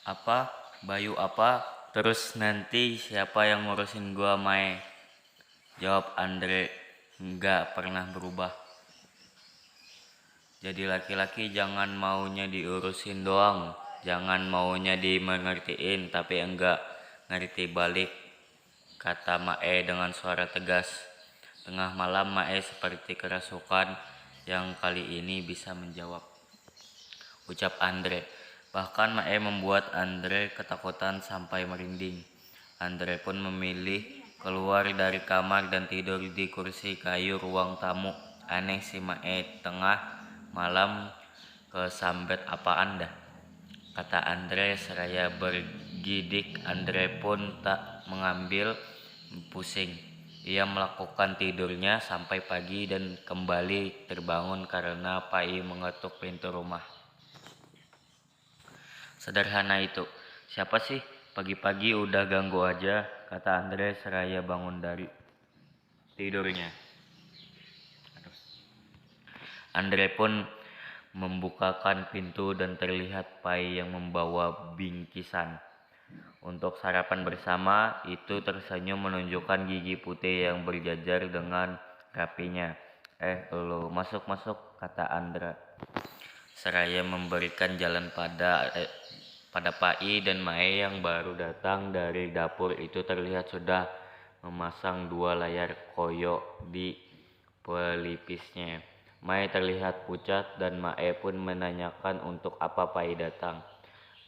Apa? Bayu apa? Terus nanti siapa yang ngurusin gua, Mae? Jawab Andre, nggak pernah berubah. Jadi laki-laki jangan maunya diurusin doang, jangan maunya dimengertiin tapi enggak ngerti balik, kata Mae dengan suara tegas. Tengah malam Mae seperti kerasukan yang kali ini bisa menjawab, ucap Andre. Bahkan Mae membuat Andre ketakutan sampai merinding. Andre pun memilih keluar dari kamar dan tidur di kursi kayu ruang tamu. Aneh si Mae, tengah malam kesambet apa Anda? Kata Andre seraya bergidik. Andre pun tak mengambil pusing. Ia melakukan tidurnya sampai pagi dan kembali terbangun karena Pai mengetuk pintu rumah. Sederhana itu. Siapa sih? Pagi-pagi udah ganggu aja, kata Andre seraya bangun dari tidurnya. Andre pun membukakan pintu dan terlihat Pai yang membawa bingkisan. Untuk sarapan bersama itu tersenyum menunjukkan gigi putih yang berjajar dengan rapinya. Lo masuk-masuk, kata Andra seraya memberikan jalan pada Pai dan Mae yang baru datang dari dapur. Itu terlihat sudah memasang 2 layar koyo di pelipisnya. Mae terlihat pucat dan Mae pun menanyakan untuk apa Pai datang.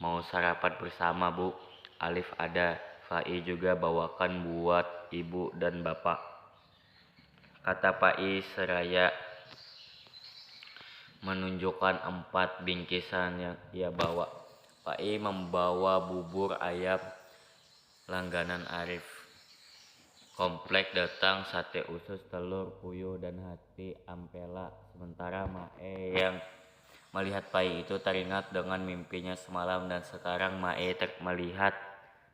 Mau sarapan bersama, Bu. Alif ada. Pai juga bawakan buat ibu dan bapak, kata Pai seraya menunjukkan 4 bingkisan yang ia bawa. Pai membawa bubur ayam langganan Arif. Komplek datang sate usus, telur, puyuh, dan hati ampela. Sementara Mae yang melihat Pai itu teringat dengan mimpinya semalam dan sekarang Mae melihat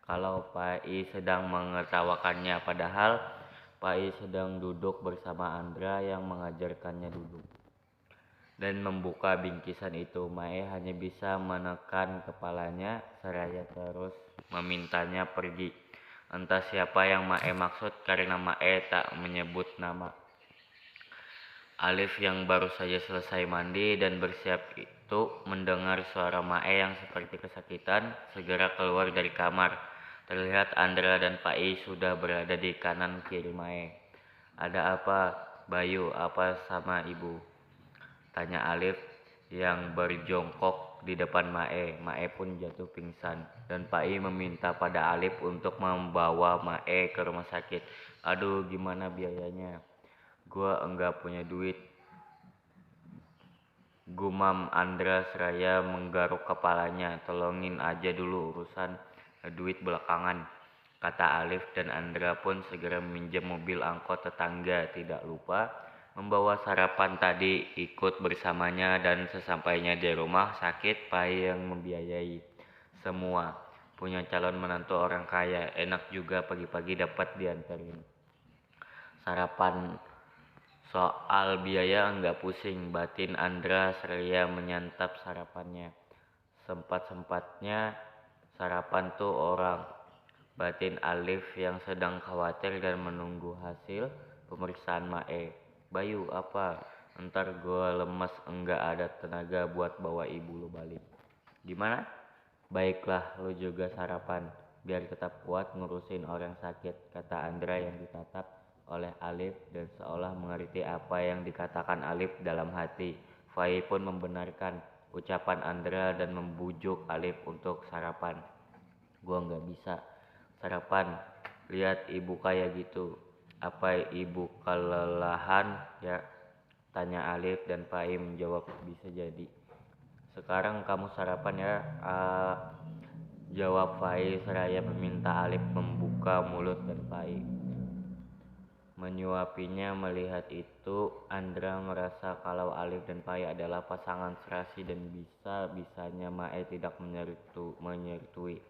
kalau Pai sedang menertawakannya padahal Pai sedang duduk bersama Andra yang mengajarkannya duduk dan membuka bingkisan itu. Mae hanya bisa menekan kepalanya seraya terus memintanya pergi. Entah siapa yang Mae maksud karena Mae tak menyebut nama. Alif yang baru saja selesai mandi dan bersiap itu mendengar suara Mae yang seperti kesakitan segera keluar dari kamar. Terlihat Andra dan Pai sudah berada di kanan kiri Mae. Ada apa, Bayu? Apa sama ibu? Tanya Alif yang berjongkok di depan Mae. Mae pun jatuh pingsan dan Pai meminta pada Alif untuk membawa Mae ke rumah sakit. Aduh, gimana biayanya? Gua enggak punya duit, gumam Andra seraya menggaruk kepalanya. Tolongin aja dulu urusan duit belakangan, kata Alif dan Andra pun segera meminjam mobil angkot tetangga. Tidak lupa membawa sarapan tadi ikut bersamanya dan sesampainya di rumah sakit Pai yang membiayai semua. Punya calon menantu orang kaya, enak juga pagi-pagi dapat dianterin sarapan. Soal biaya enggak pusing, batin Andra seraya menyantap sarapannya. Sempat-sempatnya sarapan tuh orang, batin Alif yang sedang khawatir dan menunggu hasil pemeriksaan Mae. Bayu, apa? Ntar gue lemes, enggak ada tenaga buat bawa ibu lu balik. Gimana? Baiklah, lu juga sarapan, biar tetap kuat ngurusin orang sakit, kata Andra yang ditatap oleh Alif dan seolah mengerti apa yang dikatakan Alif dalam hati. Fai pun membenarkan ucapan Andra dan membujuk Alif untuk sarapan. Gua nggak bisa sarapan, lihat ibu kayak gitu. Apa ibu kelelahan ya? Tanya Alif dan Fai menjawab bisa jadi. Sekarang kamu sarapan ya, jawab Fai seraya meminta Alif membuka mulut dan Fai menyuapinya. Melihat itu, Andra merasa kalau Alif dan Fai adalah pasangan serasi dan bisa-bisanya Mae tidak menyertui.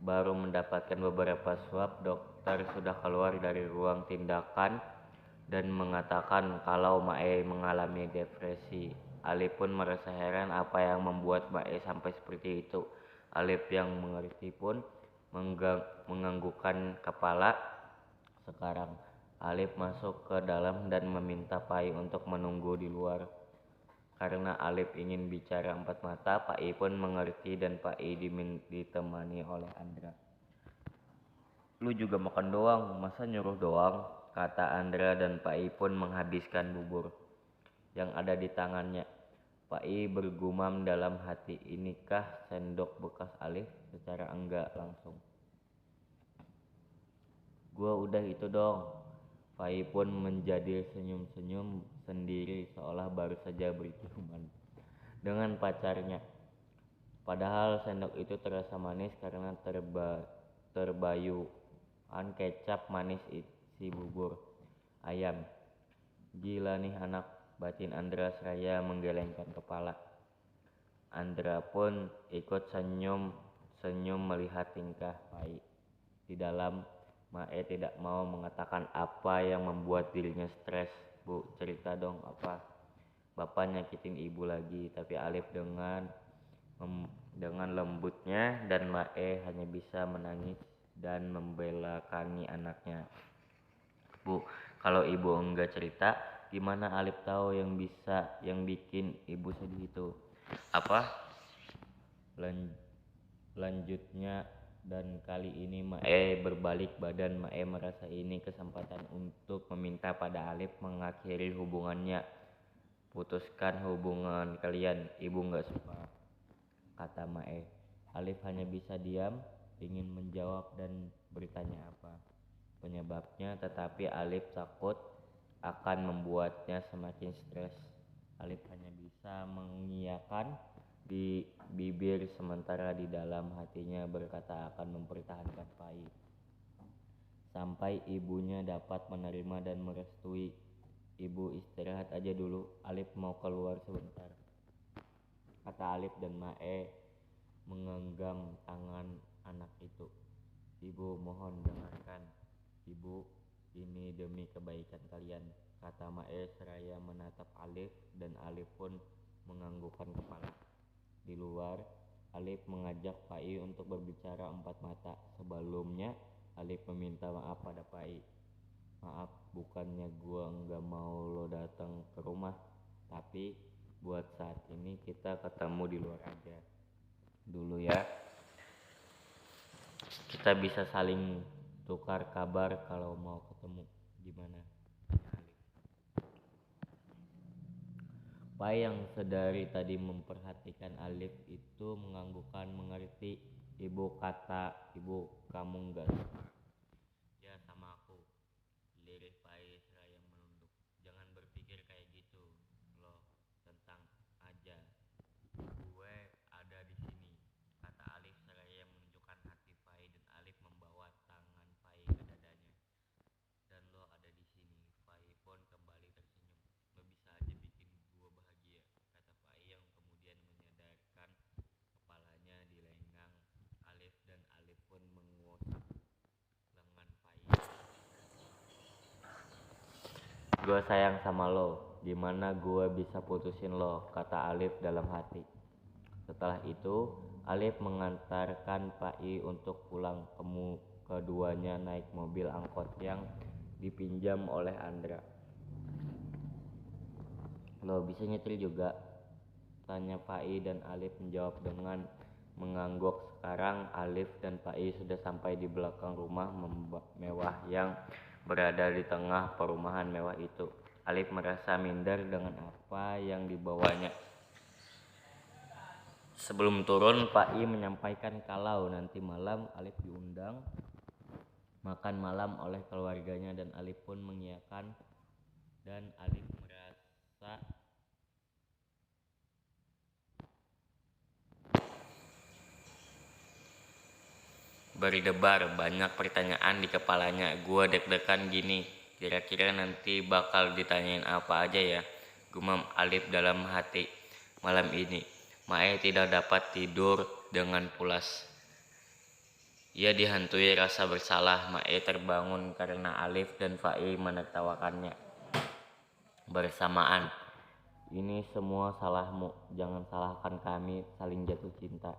Baru mendapatkan beberapa suap, dokter sudah keluar dari ruang tindakan dan mengatakan kalau Mae mengalami depresi. Ali pun merasa heran apa yang membuat Mae sampai seperti itu. Alif yang mengerti pun menganggukkan kepala. Sekarang Alif masuk ke dalam dan meminta Pai untuk menunggu di luar. Karena Alif ingin bicara empat mata, Pai pun mengerti dan Pai ditemani oleh Andra. Lu juga makan doang, masa nyuruh doang? Kata Andra dan Pai pun menghabiskan bubur yang ada di tangannya. Pai bergumam dalam hati, inikah sendok bekas Alif? Secara enggak langsung. Gua udah itu dong. Pai pun menjadi senyum-senyum sendiri seolah baru saja berciuman dengan pacarnya. Padahal sendok itu terasa manis karena terbayuan kecap manis isi bubur ayam. Gila nih anak, batin Andra seraya menggelengkan kepala. Andra pun ikut senyum melihat tingkah Pai. Di dalam, Mae tidak mau mengatakan apa yang membuat dirinya stres. Bu, cerita dong apa? Bapak nyakitin ibu lagi, tapi Alif dengan lembutnya dan Mae hanya bisa menangis dan membelakangi anaknya. Bu, kalau ibu enggak cerita, gimana Alif tahu yang bikin ibu sedih itu? Apa? Lanjutnya, dan kali ini Mae berbalik badan. Mae merasa ini kesempatan untuk meminta pada Alif mengakhiri hubungannya. Putuskan hubungan kalian, ibu nggak suka, kata Mae. Alif hanya bisa diam, ingin menjawab dan bertanya apa penyebabnya, tetapi Alif takut akan membuatnya semakin stres. Alif hanya bisa mengiyakan di bibir sementara di dalam hatinya berkata akan mempertahankan Pai sampai ibunya dapat menerima dan merestui. Ibu istirahat aja dulu, Alif mau keluar sebentar, kata Alif dan Mae menggenggam tangan anak itu. Ibu mohon dengarkan, ibu, ini demi kebaikan kalian, kata Mae seraya menatap Alif dan Alif pun menganggukkan kepala. Di luar, Alif mengajak Pai untuk berbicara empat mata. Sebelumnya, Alif meminta maaf pada Pai. Maaf, bukannya gua enggak mau lo datang ke rumah, tapi buat saat ini kita ketemu di luar aja dulu ya. Kita bisa saling tukar kabar kalau mau ketemu. Gimana? Pai yang sedari tadi memperhatikan Alif itu menganggukkan mengerti. Ibu, kata ibu, kamu enggak suka? Ya sama aku, lirih Pai seraya menunduk. Jangan berpikir kayak gitu loh tentang aja. Gue ada di sini, kata Alif seraya menunjukkan hati Pai dan Alif membawa tangan Pai ke dadanya. Dan lo ada di sini. Pai pun kembali tersenyum. Lo bisa aja bikin gue bahagia, kata Pai yang kemudian menyadarkan kepalanya di lengan Alif dan Alif pun mengusap lengan Pai. Gue sayang sama lo, gimana gue bisa putusin lo, kata Alif dalam hati. Setelah itu, Alif mengantarkan Pai untuk pulang. Keduanya naik mobil angkot yang dipinjam oleh Andra. Lo bisa nyetir juga? Tanya Pai dan Alif menjawab dengan mengangguk. Sekarang Alif dan Pai sudah sampai di belakang rumah mewah yang berada di tengah perumahan mewah itu. Alif merasa minder dengan apa yang dibawanya. Sebelum turun, Pai menyampaikan kalau nanti malam Alif diundang makan malam oleh keluarganya dan Alif pun mengiyakan. Dan Alif merasa berdebar banyak pertanyaan di kepalanya. Gua deg-degan gini, kira-kira nanti bakal ditanyain apa aja ya, gumam Alif dalam hati. Malam ini Mae tidak dapat tidur dengan pulas. Ia dihantui rasa bersalah. Mae terbangun karena Alif dan Pai menertawakannya bersamaan. Ini semua salahmu, jangan salahkan kami saling jatuh cinta.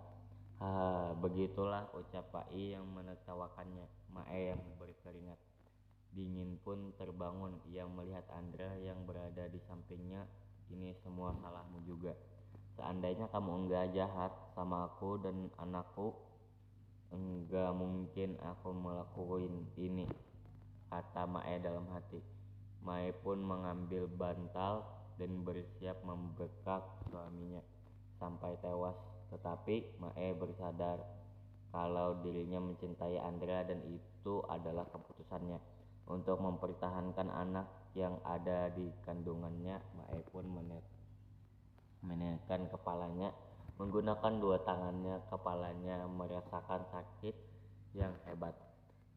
Begitulah ucap Pai yang menertawakannya. Mae yang berkeringat dingin pun terbangun. Ia melihat Andra yang berada di sampingnya. Ini semua salahmu juga. Seandainya kamu enggak jahat sama aku dan anakku, enggak mungkin aku melakukan ini, kata Mae dalam hati. Mae pun mengambil bantal dan bersiap membekap suaminya sampai tewas. Tetapi Mae bersadar kalau dirinya mencintai Andra dan itu adalah keputusannya. Untuk mempertahankan anak yang ada di kandungannya, Mae pun menekkan kepalanya menggunakan dua tangannya. Kepalanya merasakan sakit yang hebat.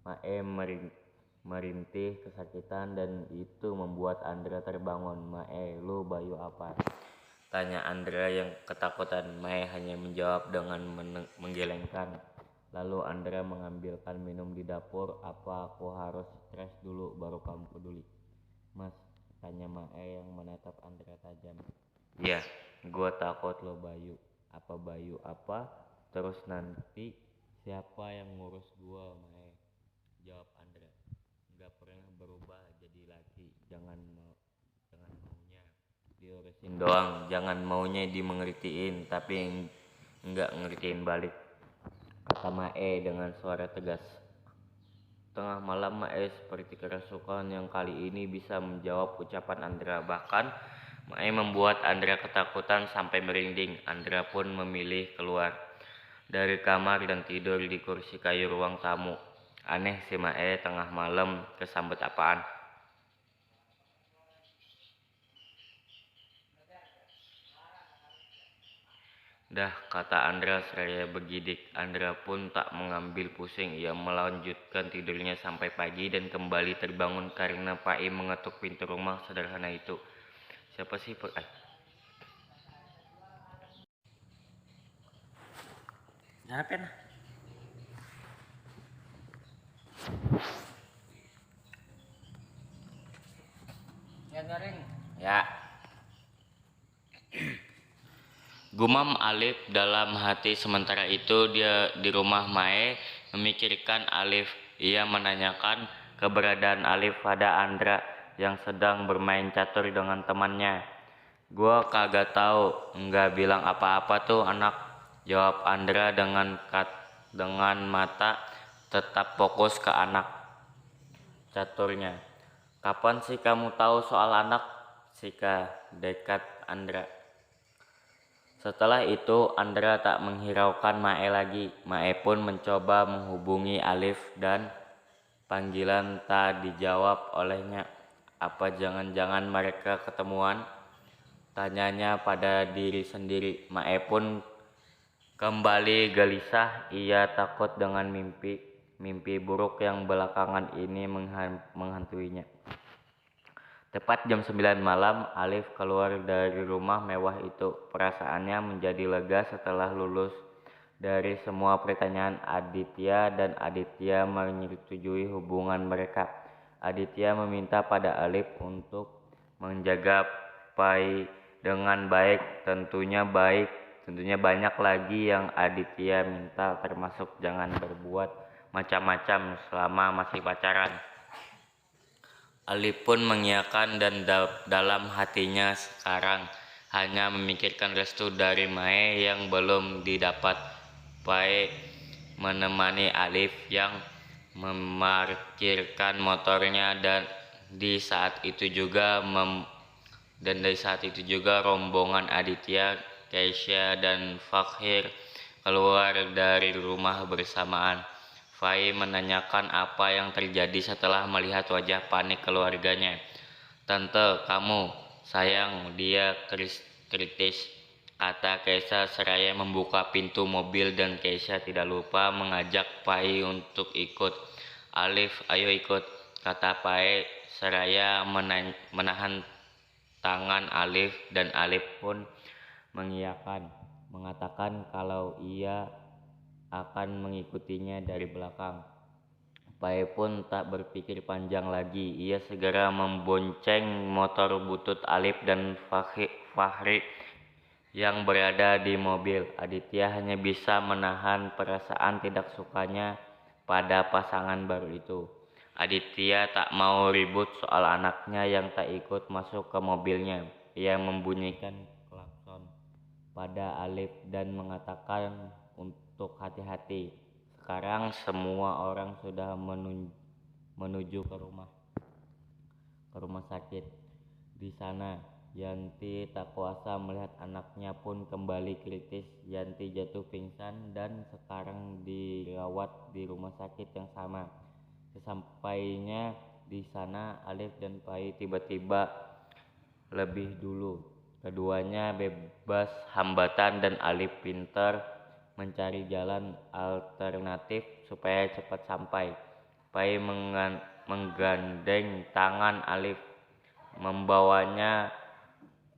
Mae merintih kesakitan dan itu membuat Andra terbangun. Mae, lu bayu apa? Tanya Andra yang ketakutan. Mae hanya menjawab dengan menggelengkan. Lalu Andra mengambilkan minum di dapur. Apa aku harus stres dulu baru kamu peduli, Mas? Tanya Mae yang menatap Andra tajam. Ya, gua takut lo bayu. Apa bayu apa? Terus nanti siapa yang ngurus gua, Mae? Jawab Andra. Nggak pernah berubah jadi laki. Jangan maunya diurusin doang, jangan maunya dimengertiin tapi nggak ngertiin balik, kata Mae dengan suara tegas. Tengah malam Mae seperti kerasukan yang kali ini bisa menjawab ucapan Andra. Bahkan Mae membuat Andra ketakutan sampai merinding. Andra pun memilih keluar dari kamar dan tidur di kursi kayu ruang tamu. Aneh si Mae, tengah malam kesambet apaan? Dah, kata Andra seraya bergidik. Andra pun tak mengambil pusing. Ia melanjutkan tidurnya sampai pagi dan kembali terbangun karena Pai mengetuk pintu rumah sederhana itu. Siapa sih? Siapa nah? Ya garing. Ya. Gumam Alif dalam hati. Sementara itu dia di rumah Mae memikirkan Alif. Ia menanyakan keberadaan Alif pada Andra yang sedang bermain catur dengan temannya. Gua kagak tahu, nggak bilang apa-apa tuh anak, jawab Andra dengan mata tetap fokus ke anak caturnya. Kapan sih kamu tahu soal anak? Sika dekat Andra. Setelah itu Andra tak menghiraukan Mae lagi. Mae pun mencoba menghubungi Alif dan panggilan tak dijawab olehnya. Apa jangan-jangan mereka ketemuan? Tanyanya pada diri sendiri. Mae pun kembali gelisah. Ia takut dengan mimpi buruk yang belakangan ini menghantuinya. Tepat jam 9 malam, Alif keluar dari rumah mewah itu. Perasaannya menjadi lega setelah lulus dari semua pertanyaan Aditya dan Aditya menyetujui hubungan mereka. Aditya meminta pada Alif untuk menjaga Pai dengan baik. Tentunya banyak lagi yang Aditya minta, termasuk jangan berbuat macam-macam selama masih pacaran. Alif pun mengiyakan dan dalam hatinya sekarang hanya memikirkan restu dari Mae yang belum didapat. Pai menemani Alif yang memarkirkan motornya dan di saat itu juga rombongan Aditya, Keisha dan Fakhir keluar dari rumah bersamaan. Fai menanyakan apa yang terjadi setelah melihat wajah panik keluarganya. Tante, kamu, sayang, dia kritis, kata Keisha seraya membuka pintu mobil dan Keisha tidak lupa mengajak Pai untuk ikut. Alif, ayo ikut, kata Pai seraya menahan tangan Alif dan Alif pun mengiyakan, mengatakan kalau ia akan mengikutinya dari belakang. Pai pun tak berpikir panjang lagi. Ia segera membonceng motor butut Alif dan Fahri yang berada di mobil. Aditya hanya bisa menahan perasaan tidak sukanya pada pasangan baru itu. Aditya tak mau ribut soal anaknya yang tak ikut masuk ke mobilnya. Ia membunyikan klakson pada Alif dan mengatakan untuk hati-hati. Sekarang semua orang sudah menuju ke rumah sakit. Di sana, Yanti tak kuasa melihat anaknya pun kembali kritis. Yanti jatuh pingsan dan sekarang dirawat di rumah sakit yang sama. Sesampainya di sana, Alif dan Pai tiba-tiba lebih dulu. Keduanya bebas hambatan dan Alif pintar mencari jalan alternatif supaya cepat sampai. Pai menggandeng tangan Alif, membawanya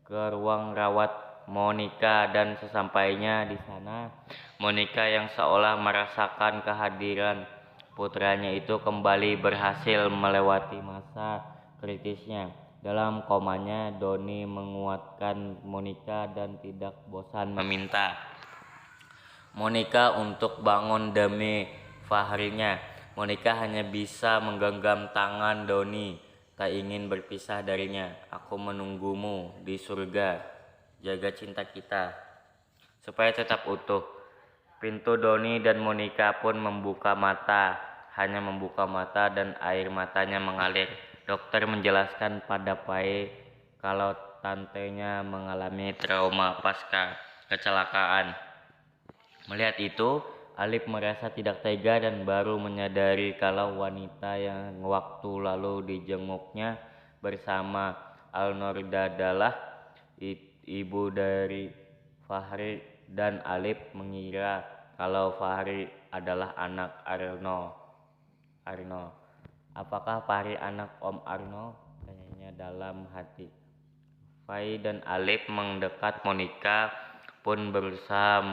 ke ruang rawat Monica, dan sesampainya di sana, Monica yang seolah merasakan kehadiran putranya itu kembali berhasil melewati masa kritisnya. Dalam komanya, Doni menguatkan Monica dan tidak bosan meminta Monica untuk bangun demi Fahrinya. Monica hanya bisa menggenggam tangan Doni, tak ingin berpisah darinya. Aku menunggumu di surga, jaga cinta kita supaya tetap utuh. Pintu Doni dan Monica pun hanya membuka mata dan air matanya mengalir. Dokter menjelaskan pada Pai kalau tantenya mengalami trauma pasca kecelakaan. Melihat itu, Alif merasa tidak tega dan baru menyadari kalau wanita yang waktu lalu dijenguknya bersama Alnorda adalah ibu dari Fahri, dan Alif mengira kalau Fahri adalah anak Arno. Apakah Fahri anak Om Arno? Tanyanya dalam hati. Fai dan Alif mendekat. Monica pun berusaha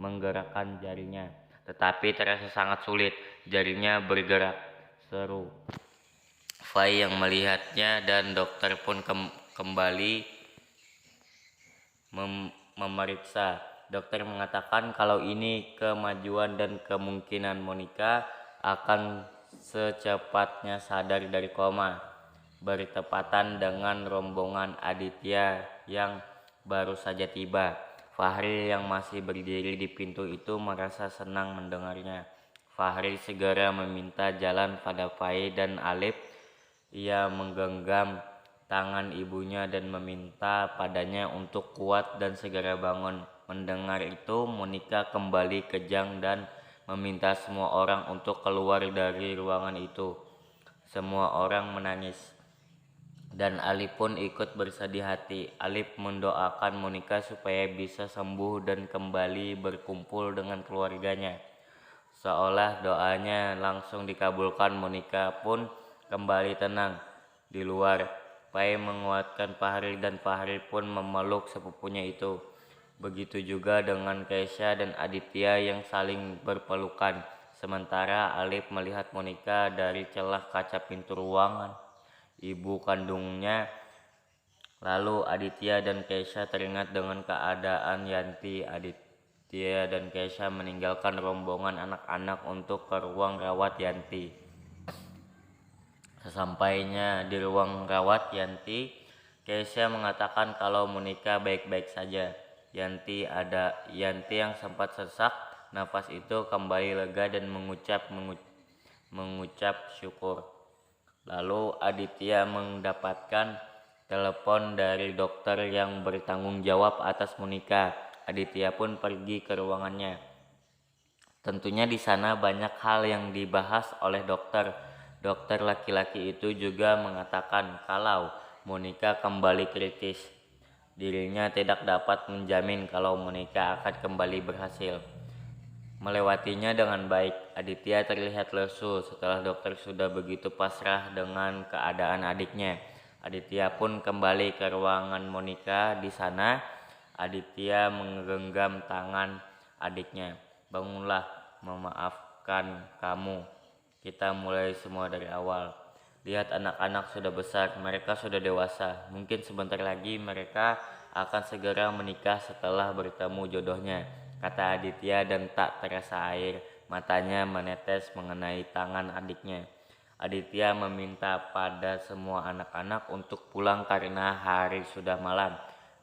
menggerakkan jarinya, tetapi terasa sangat sulit. Jarinya bergerak seru. Fai yang melihatnya dan dokter pun kembali memeriksa. Dokter mengatakan kalau ini kemajuan dan kemungkinan Monica akan secepatnya sadar dari koma. Bertepatan dengan rombongan Aditya yang baru saja tiba, Fahri yang masih berdiri di pintu itu merasa senang mendengarnya. Fahri segera meminta jalan pada Pai dan Alif. Ia menggenggam tangan ibunya dan meminta padanya untuk kuat dan segera bangun. Mendengar itu, Monica kembali kejang dan meminta semua orang untuk keluar dari ruangan itu. Semua orang menangis, dan Alif pun ikut bersedih hati. Alif mendoakan Monica supaya bisa sembuh dan kembali berkumpul dengan keluarganya. Seolah doanya langsung dikabulkan, Monica pun kembali tenang di luar. Pai menguatkan Fahri dan Fahri pun memeluk sepupunya itu. Begitu juga dengan Kesha dan Aditya yang saling berpelukan. Sementara Alif melihat Monica dari celah kaca pintu ruangan ibu kandungnya. Lalu Aditya dan Kesha teringat dengan keadaan Yanti. Aditya dan Kesha meninggalkan rombongan anak-anak untuk ke ruang rawat Yanti. Sesampainya di ruang rawat Yanti, Kesha mengatakan kalau Monica baik-baik saja. Yanti yang sempat sesak nafas itu kembali lega dan mengucap syukur. Lalu Aditya mendapatkan telepon dari dokter yang bertanggung jawab atas Monica. Aditya pun pergi ke ruangannya. Tentunya di sana banyak hal yang dibahas oleh dokter. Dokter laki-laki itu juga mengatakan kalau Monica kembali kritis. Dirinya tidak dapat menjamin kalau Monica akan kembali berhasil melewatinya dengan baik. Aditya terlihat lesu setelah dokter sudah begitu pasrah dengan keadaan adiknya. Aditya pun kembali ke ruangan Monica. Di sana, Aditya menggenggam tangan adiknya. Bangunlah, memaafkan kamu. Kita mulai semua dari awal. Lihat, anak-anak sudah besar, mereka sudah dewasa. Mungkin sebentar lagi mereka akan segera menikah setelah bertemu jodohnya, kata Aditya dan tak terasa air matanya menetes mengenai tangan adiknya. Aditya meminta pada semua anak-anak untuk pulang karena hari sudah malam.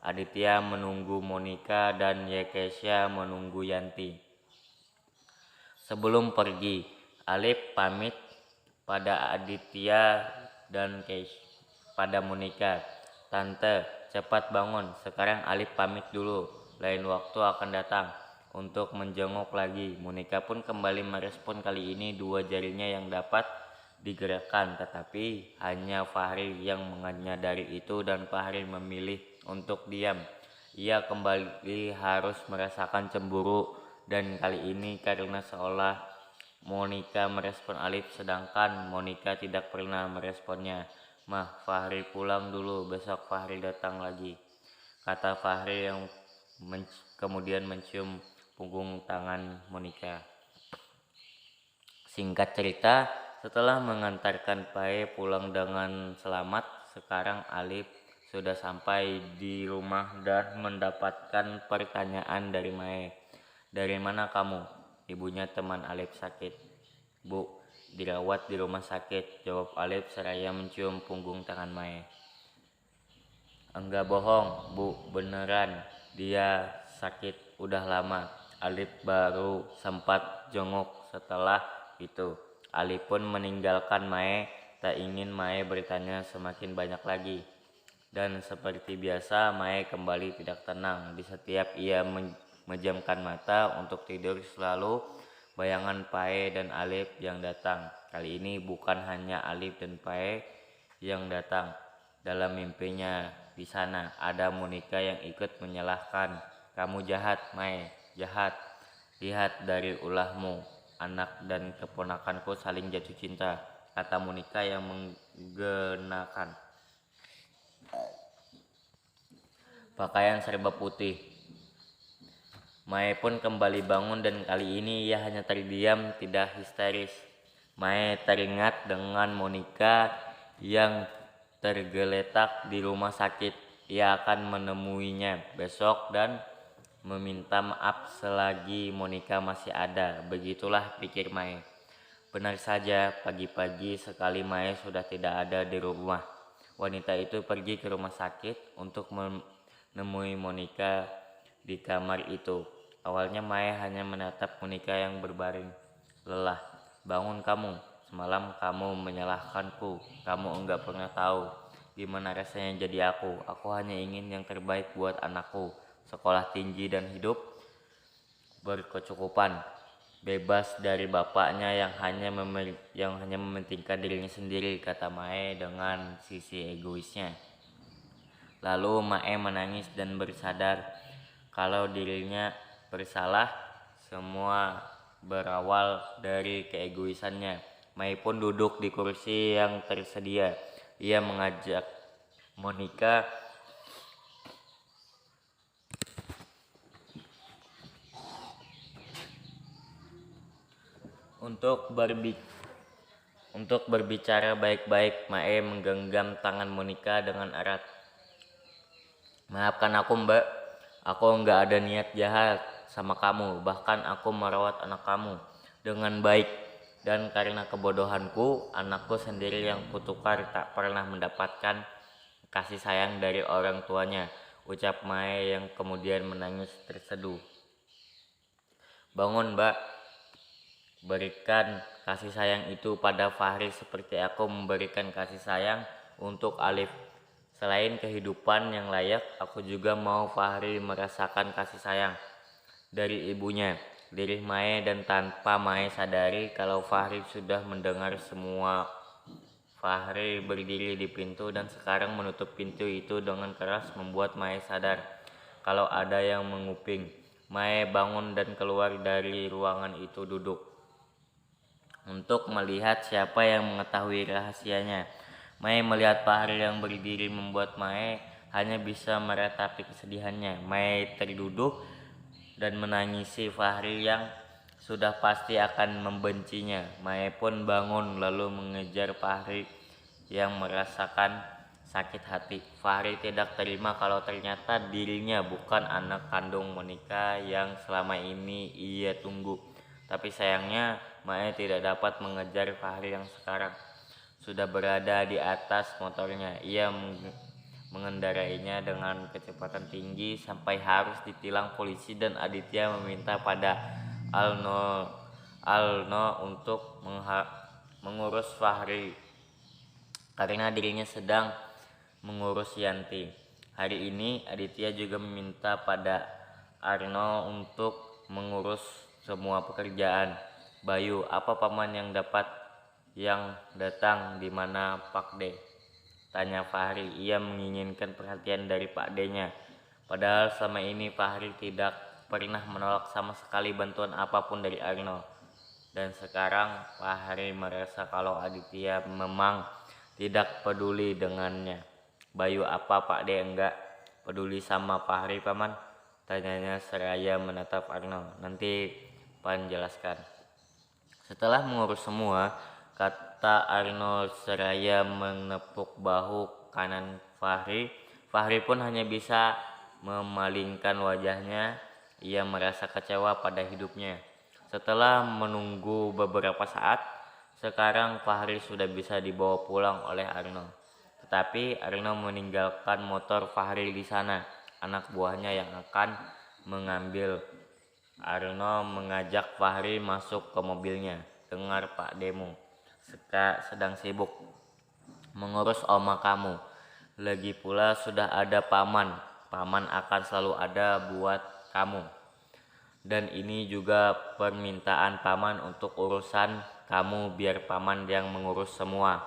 Aditya menunggu Monica dan Yekesha menunggu Yanti. Sebelum pergi, Alif pamit pada Aditya dan pada Monica. Tante, cepat bangun. Sekarang Alif pamit dulu. Lain waktu akan datang untuk menjenguk lagi. Monica pun kembali merespon, kali ini dua jarinya yang dapat digerakkan, tetapi hanya Fahri yang menyadari itu dan Fahri memilih untuk diam. Ia kembali harus merasakan cemburu, dan kali ini karena seolah Monica merespon Alif sedangkan Monica tidak pernah meresponnya. Mah, Fahri pulang dulu, besok Fahri datang lagi, kata Fahri yang kemudian mencium punggung tangan Monica. Singkat cerita, setelah mengantarkan Pae pulang dengan selamat, sekarang Alif sudah sampai di rumah dan mendapatkan pertanyaan dari Mae. Dari mana kamu? Ibunya teman Alif sakit. Bu, dirawat di rumah sakit, jawab Alif seraya mencium punggung tangan Mae. Enggak bohong, Bu, beneran. Dia sakit udah lama. Alif baru sempat jenguk setelah itu. Alif pun meninggalkan Mae, tak ingin Mae bertanya semakin banyak lagi. Dan seperti biasa, Mae kembali tidak tenang. Di setiap ia memejamkan mata untuk tidur, selalu bayangan Pae dan Alif yang datang. Kali ini bukan hanya Alif dan Pae yang datang. Dalam mimpinya di sana ada Monica yang ikut menyalahkan. Kamu jahat, Mae, jahat. Lihat dari ulahmu, anak dan keponakanku saling jatuh cinta, kata Monica yang menggenakan pakaian serba putih. Mae pun kembali bangun dan kali ini ia hanya terdiam, tidak histeris. Mae teringat dengan Monica yang tergeletak di rumah sakit. Ia akan menemuinya besok dan meminta maaf selagi Monica masih ada. Begitulah pikir Mae. Benar saja, pagi-pagi sekali Mae sudah tidak ada di rumah. Wanita itu pergi ke rumah sakit untuk menemui Monica di kamar itu. Awalnya Mae hanya menatap Monica yang berbaring lelah. Bangun kamu, semalam kamu menyalahkanku. Kamu enggak pernah tahu gimana rasanya jadi aku. Aku hanya ingin yang terbaik buat anakku. Sekolah tinggi dan hidup berkecukupan. Bebas dari bapaknya yang hanya mementingkan dirinya sendiri, kata Mae dengan sisi egoisnya. Lalu Mae menangis dan bersadar kalau dirinya bersalah. Semua berawal dari keegoisannya. Mae pun duduk di kursi yang tersedia. Ia mengajak Monica untuk berbicara baik-baik. Mae menggenggam tangan Monica dengan erat. Maafkan aku, Mbak. Aku enggak ada niat jahat sama kamu. Bahkan aku merawat anak kamu dengan baik. Dan karena kebodohanku, anakku sendiri yang kutukar tak pernah mendapatkan kasih sayang dari orang tuanya, ucap Mae yang kemudian menangis terseduh. Bangun, Mbak. Berikan kasih sayang itu pada Fahri seperti aku memberikan kasih sayang untuk Alif. Selain kehidupan yang layak, aku juga mau Fahri merasakan kasih sayang dari ibunya. Lirih Mae, dan tanpa Mae sadari kalau Fahri sudah mendengar semua. Fahri berdiri di pintu dan sekarang menutup pintu itu dengan keras, membuat Mae sadar kalau ada yang menguping. Mae bangun dan keluar dari ruangan itu, duduk untuk melihat siapa yang mengetahui rahasianya. Mae melihat Fahri yang berdiri membuat Mae hanya bisa meratapi kesedihannya. Mae terduduk dan menangisi Fahri yang sudah pasti akan membencinya. Mae pun bangun lalu mengejar Fahri yang merasakan sakit hati. Fahri tidak terima kalau ternyata dirinya bukan anak kandung Monica yang selama ini ia tunggu. Tapi sayangnya Mae tidak dapat mengejar Fahri yang sekarang sudah berada di atas motornya. Ia mengendarainya dengan kecepatan tinggi sampai harus ditilang polisi, dan Aditya meminta pada Alno untuk mengurus Fahri karena dirinya sedang mengurus Yanti. Hari ini Aditya juga meminta pada Arno untuk mengurus semua pekerjaan. Bayu, apa paman yang datang di mana Pak D? Tanya Fahri. Ia menginginkan perhatian dari Pak D-nya. Padahal selama ini Fahri tidak pernah menolak sama sekali bantuan apapun dari Arno. Dan sekarang Fahri merasa kalau Aditya memang tidak peduli dengannya. Bayu, apa Pak D enggak peduli sama Fahri paman? Tanyanya seraya menatap Arno. Nanti Pan jelaskan. Setelah mengurus semua, kata Arno seraya menepuk bahu kanan Fahri. Fahri pun hanya bisa memalingkan wajahnya. Ia merasa kecewa pada hidupnya. Setelah menunggu beberapa saat, sekarang Fahri sudah bisa dibawa pulang oleh Arno. Tetapi Arno meninggalkan motor Fahri di sana. Anak buahnya yang akan mengambil. Arno mengajak Fahri masuk ke mobilnya. Dengar Pak Demo sedang sibuk mengurus oma kamu. Lagi pula sudah ada paman. Paman akan selalu ada buat kamu. Dan ini juga permintaan paman untuk urusan kamu, biar paman yang mengurus semua,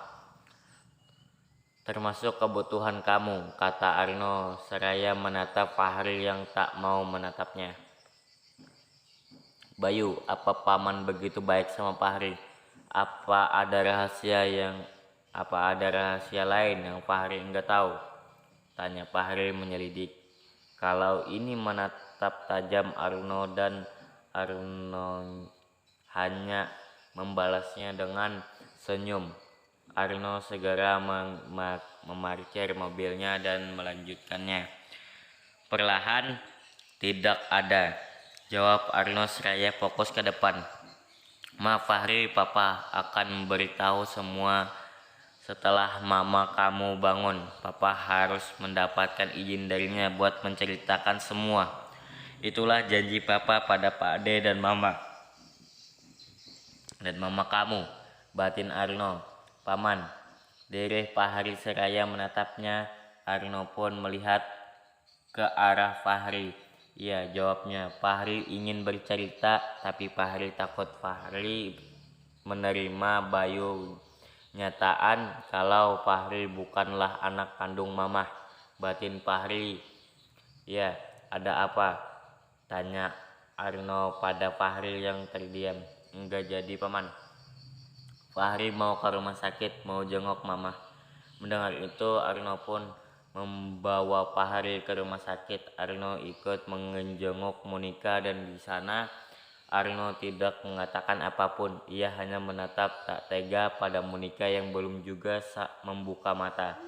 termasuk kebutuhan kamu, kata Arno seraya menatap Fahri yang tak mau menatapnya. Bayu, apa paman begitu baik sama Fahri? Apa ada rahasia lain yang Fahri enggak tahu? Tanya Fahri menyelidik. Kalau ini menatap tajam Arno, dan Arno hanya membalasnya dengan senyum. Arno segera memarkir mobilnya dan melanjutkannya. Perlahan, tidak ada, jawab Arno seraya fokus ke depan. Maaf Fahri, papa akan memberitahu semua setelah mama kamu bangun. Papa harus mendapatkan izin darinya buat menceritakan semua. Itulah janji papa pada Pak D dan mama kamu, batin Arno. Paman, dereh Fahri seraya menatapnya. Arno pun melihat ke arah Fahri. Iya, jawabnya. Fahri ingin bercerita, tapi Fahri takut Fahri menerima Bayu nyataan kalau Fahri bukanlah anak kandung mamah, batin Fahri. Ya, ada apa? Tanya Arno pada Fahri yang terdiam. Enggak jadi paman. Fahri mau ke rumah sakit, mau jenguk mamah. Mendengar itu Arno pun membawa Fahri ke rumah sakit. Arno ikut menjenguk Monica, dan di sana Arno tidak mengatakan apapun. Ia hanya menatap tak tega pada Monica yang belum juga membuka mata.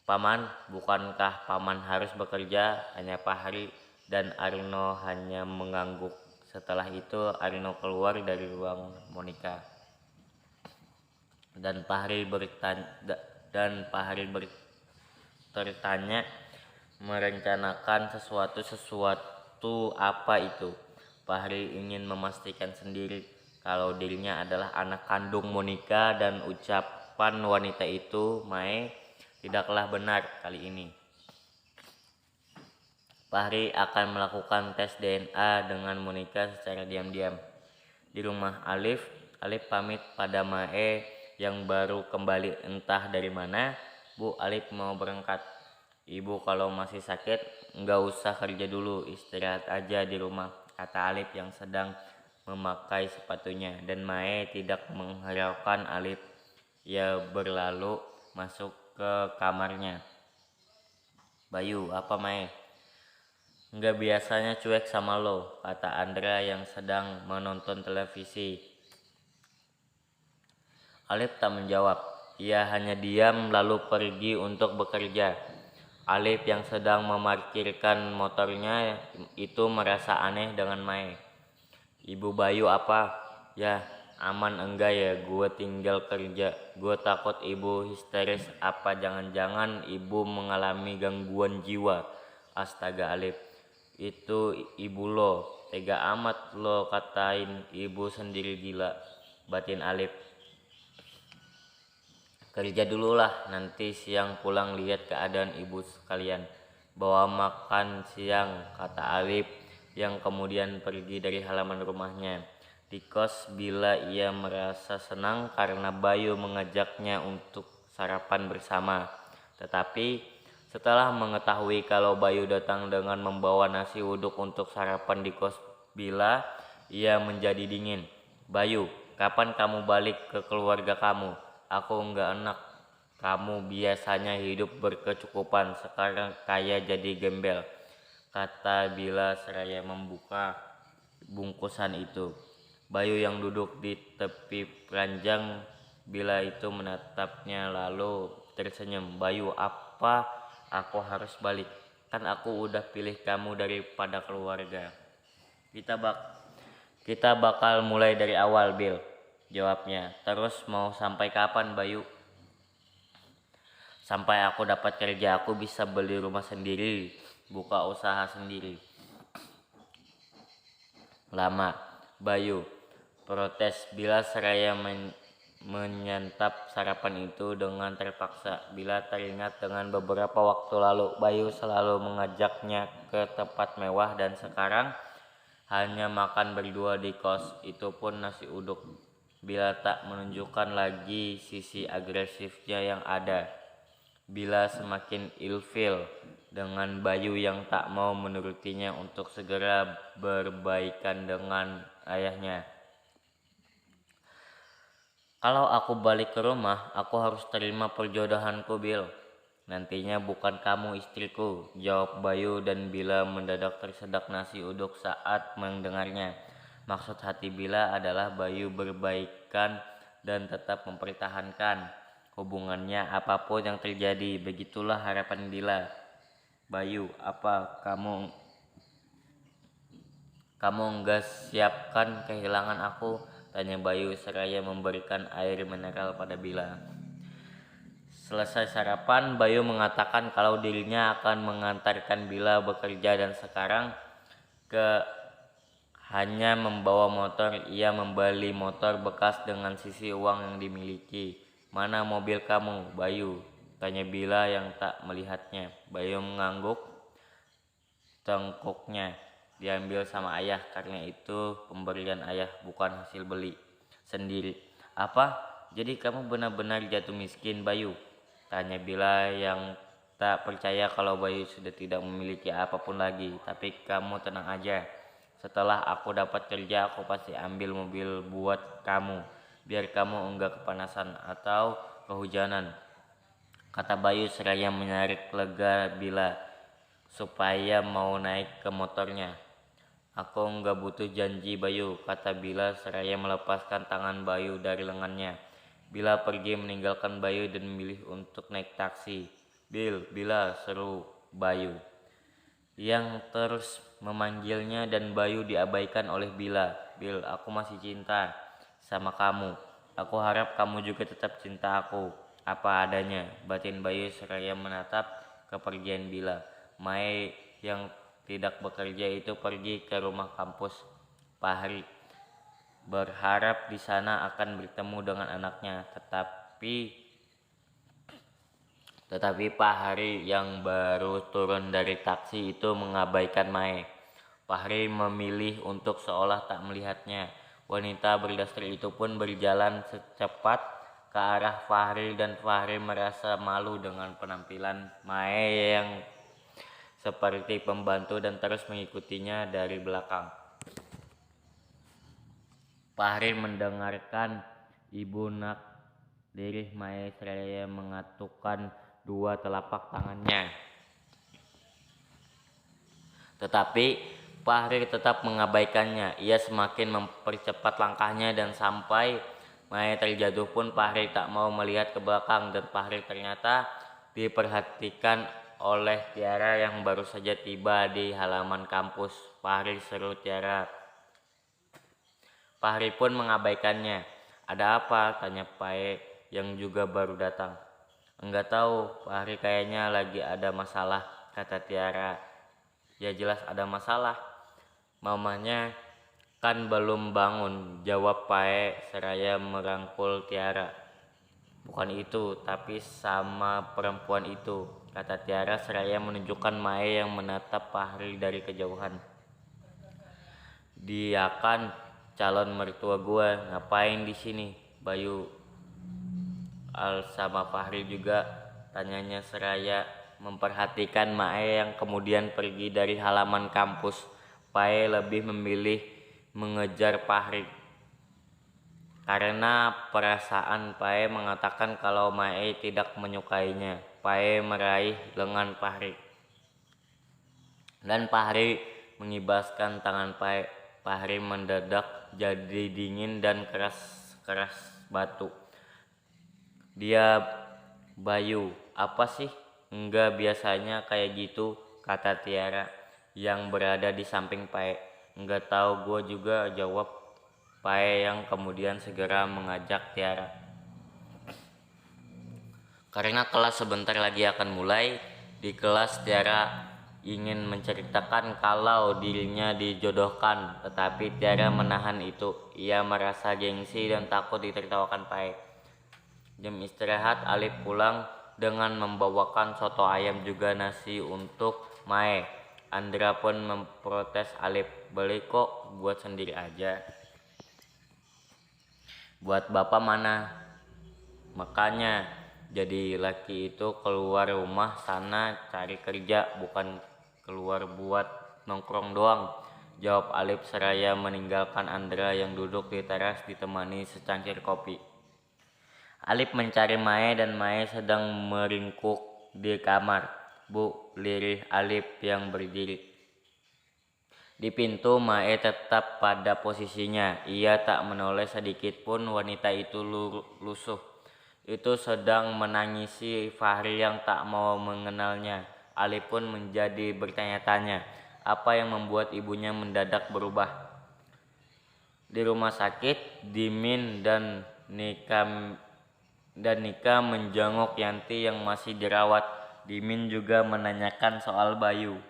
Paman, bukankah paman harus bekerja? Tanya Fahri, dan Arno hanya mengangguk. Setelah itu Arno keluar dari ruang Monica. Dan Fahri bertanya merencanakan sesuatu apa itu. Fahri ingin memastikan sendiri kalau dirinya adalah anak kandung Monica, dan ucapan wanita itu, Mae, tidaklah benar kali ini. Fahri akan melakukan tes DNA dengan Monica secara diam-diam. Di rumah Alif pamit pada Mae yang baru kembali entah dari mana. Bu, Alif mau berangkat. Ibu kalau masih sakit nggak usah kerja dulu, istirahat aja di rumah, kata Alif yang sedang memakai sepatunya. Dan Mae tidak menghiraukan Alif. Ia berlalu masuk ke kamarnya. Bayu, apa Mae? Nggak biasanya cuek sama lo, kata Andra yang sedang menonton televisi. Alif tak menjawab. Ia hanya diam lalu pergi untuk bekerja. Alif yang sedang memarkirkan motornya itu merasa aneh dengan Mae. Ibu Bayu apa? Ya, aman enggak ya gue tinggal kerja. Gue takut ibu histeris, apa jangan-jangan ibu mengalami gangguan jiwa. Astaga Alif, itu ibu lo. Tega amat lo katain ibu sendiri gila, batin Alif. Kerja dulu lah, nanti siang pulang lihat keadaan ibu sekalian. Bawa makan siang, kata Alif yang kemudian pergi dari halaman rumahnya. Di kos Bila ia merasa senang karena Bayu mengajaknya untuk sarapan bersama. Tetapi setelah mengetahui kalau Bayu datang dengan membawa nasi uduk untuk sarapan di kos Bila, ia menjadi dingin. Bayu, kapan kamu balik ke keluarga kamu? Aku enggak enak. Kamu biasanya hidup berkecukupan, sekarang kaya jadi gembel, kata Bila seraya membuka bungkusan itu. Bayu yang duduk di tepi ranjang Bila itu menatapnya lalu tersenyum. Bayu, apa aku harus balik? Kan aku udah pilih kamu daripada keluarga. Kita bakal mulai dari awal, Bil, jawabnya. Terus mau sampai kapan, Bayu? Sampai aku dapat kerja, aku bisa beli rumah sendiri, buka usaha sendiri. Lama, Bayu, protes Bila seraya menyantap sarapan itu dengan terpaksa. Bila teringat dengan beberapa waktu lalu Bayu selalu mengajaknya ke tempat mewah dan sekarang hanya makan berdua di kos, itu pun nasi uduk. Bila tak menunjukkan lagi sisi agresifnya yang ada. Bila semakin ilfil dengan Bayu yang tak mau menurutinya untuk segera berbaikan dengan ayahnya. Kalau aku balik ke rumah, aku harus terima perjodohanku, Bil. Nantinya bukan kamu istriku, jawab Bayu dan Bila mendadak tersedak nasi uduk saat mendengarnya. Maksud hati Bila adalah Bayu berbaikan dan tetap mempertahankan hubungannya apapun yang terjadi. Begitulah harapan Bila. Bayu, apa kamu enggak siapkan kehilangan aku? Tanya Bayu seraya memberikan air mineral pada Bila. Selesai sarapan, Bayu mengatakan kalau dirinya akan mengantarkan Bila bekerja dan sekarang hanya membawa motor. Ia membeli motor bekas dengan sisi uang yang dimiliki. Mana mobil kamu, Bayu? Tanya Bila yang tak melihatnya. Bayu mengangguk, tengkuknya diambil sama ayah, karena itu pemberian ayah, bukan hasil beli sendiri. Apa? Jadi kamu benar-benar jatuh miskin, Bayu? Tanya Bila yang tak percaya kalau Bayu sudah tidak memiliki apapun lagi. Tapi kamu tenang aja. Setelah aku dapat kerja, aku pasti ambil mobil buat kamu. Biar kamu enggak kepanasan atau kehujanan, kata Bayu seraya menarik lega Bila supaya mau naik ke motornya. Aku enggak butuh janji, Bayu, kata Bila seraya melepaskan tangan Bayu dari lengannya. Bila pergi meninggalkan Bayu dan memilih untuk naik taksi. Bila, seru Bayu yang terus memanggilnya dan Bayu diabaikan oleh Bila. Bil, aku masih cinta sama kamu. Aku harap kamu juga tetap cinta aku, apa adanya, batin Bayu seraya menatap kepergian Bila. Mai yang tidak bekerja itu pergi ke rumah kampus Fahri, berharap di sana akan bertemu dengan anaknya. Tetapi Fahri yang baru turun dari taksi itu mengabaikan Mae. Fahri memilih untuk seolah tak melihatnya. Wanita berdaster itu pun berjalan secepat ke arah Fahri dan Fahri merasa malu dengan penampilan Mae yang seperti pembantu dan terus mengikutinya dari belakang. Fahri mendengarkan ibu nak lirih Mae seraya mengatukkan dua telapak tangannya. Tetapi Fahri tetap mengabaikannya. Ia semakin mempercepat langkahnya dan sampai Mae terjatuh pun Fahri tak mau melihat ke belakang dan Fahri ternyata diperhatikan oleh Tiara yang baru saja tiba di halaman kampus. Fahri, seru Tiara. Fahri pun mengabaikannya. Ada apa? Tanya Pae yang juga baru datang. Enggak tahu, Fahri kayaknya lagi ada masalah, kata Tiara. Ya jelas ada masalah. Mamanya kan belum bangun, jawab Pae seraya merangkul Tiara. Bukan itu, tapi sama perempuan itu, kata Tiara seraya menunjukkan Mae yang menatap Fahri dari kejauhan. Dia kan calon mertua gua, ngapain di sini? Bayu Al sama Fahri juga, tanyanya seraya memperhatikan Mae yang kemudian pergi dari halaman kampus. Pae lebih memilih mengejar Fahri karena perasaan Pae mengatakan kalau Mae tidak menyukainya. Pae meraih lengan Fahri dan Fahri mengibaskan tangan Pae. Fahri mendadak jadi dingin dan keras batu. Dia, Bayu, apa sih? Enggak, biasanya kayak gitu, kata Tiara yang berada di samping Pae. Enggak tahu gue juga, jawab Pae yang kemudian segera mengajak Tiara. Karena kelas sebentar lagi akan mulai, di kelas Tiara ingin menceritakan kalau dirinya dijodohkan, tetapi Tiara menahan itu. Ia merasa gengsi dan takut ditertawakan Pae. Jam istirahat, Alif pulang dengan membawakan soto ayam juga nasi untuk Mae. Andra pun memprotes Alif, beli kok, buat sendiri aja. Buat bapak mana? Makanya jadi laki itu keluar rumah sana cari kerja, bukan keluar buat nongkrong doang, jawab Alif seraya meninggalkan Andra yang duduk di teras ditemani secangkir kopi. Alif mencari Mae dan Mae sedang meringkuk di kamar. Bu, lirih Alif yang berdiri di pintu. Mae tetap pada posisinya. Ia tak menoleh sedikit pun. Wanita itu lusuh itu sedang menangisi Fahri yang tak mau mengenalnya. Alif pun menjadi bertanya-tanya apa yang membuat ibunya mendadak berubah. Di rumah sakit, Dimin dan Nika menjenguk Yanti yang masih dirawat. Dimin juga menanyakan soal Bayu